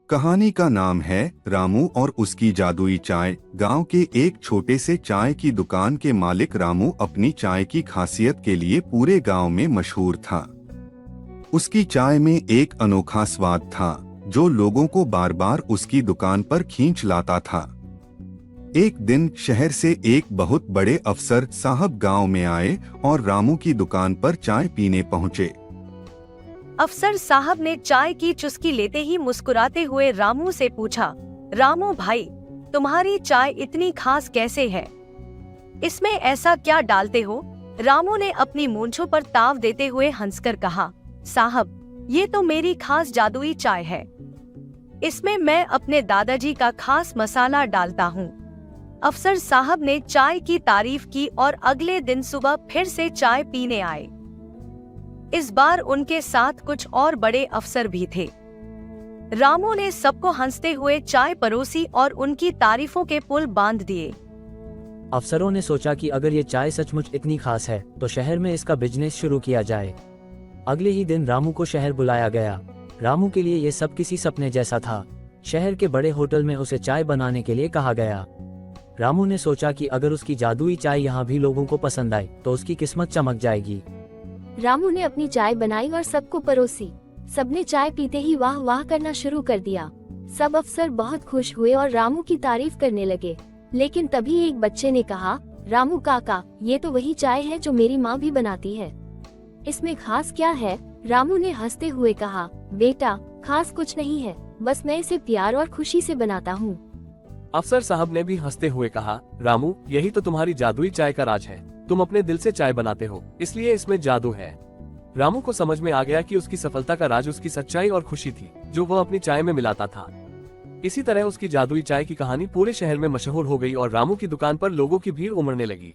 कहानी का नाम है रामू और उसकी जादुई चाय। गांव के एक छोटे से चाय की दुकान के मालिक रामू अपनी चाय की खासियत के लिए पूरे गांव में मशहूर था। उसकी चाय में एक अनोखा स्वाद था जो लोगों को बार बार उसकी दुकान पर खींच लाता था। एक दिन शहर से एक बहुत बड़े अफसर साहब गांव में आए और रामू की दुकान पर चाय पीने पहुंचे। अफसर साहब ने चाय की चुस्की लेते ही मुस्कुराते हुए रामू से पूछा, रामू भाई, तुम्हारी चाय इतनी खास कैसे है? इसमें ऐसा क्या डालते हो? रामू ने अपनी मूंछों पर ताव देते हुए हंसकर कहा, साहब, ये तो मेरी खास जादुई चाय है। इसमें मैं अपने दादाजी का खास मसाला डालता हूँ। अफसर साहब ने चाय की तारीफ की और अगले दिन सुबह फिर से चाय पीने आए। इस बार उनके साथ कुछ और बड़े अफसर भी थे। रामू ने सबको हंसते हुए चाय परोसी और उनकी तारीफों के पुल बांध दिए। अफसरों ने सोचा कि अगर ये चाय सचमुच इतनी खास है तो शहर में इसका बिजनेस शुरू किया जाए। अगले ही दिन रामू को शहर बुलाया गया। रामू के लिए ये सब किसी सपने जैसा था। शहर के बड़े होटल में उसे चाय बनाने के लिए कहा गया। रामू ने सोचा कि अगर उसकी जादुई चाय यहाँ भी लोगों को पसंद आए तो उसकी किस्मत चमक जाएगी। रामू ने अपनी चाय बनाई और सबको परोसी। सबने चाय पीते ही वाह वाह करना शुरू कर दिया। सब अफसर बहुत खुश हुए और रामू की तारीफ करने लगे। लेकिन तभी एक बच्चे ने कहा, रामू काका, ये तो वही चाय है जो मेरी माँ भी बनाती है। इसमें खास क्या है? रामू ने हंसते हुए कहा, बेटा, खास कुछ नहीं है, बस मैं इसे प्यार और खुशी से बनाता हूँ। अफसर साहब ने भी हंसते हुए कहा, रामू, यही तो तुम्हारी जादुई चाय का राज है। तुम अपने दिल से चाय बनाते हो, इसलिए इसमें जादू है। रामू को समझ में आ गया कि उसकी सफलता का राज उसकी सच्चाई और खुशी थी जो वह अपनी चाय में मिलाता था। इसी तरह उसकी जादुई चाय की कहानी पूरे शहर में मशहूर हो गई और रामू की दुकान पर लोगों की भीड़ उमड़ने लगी।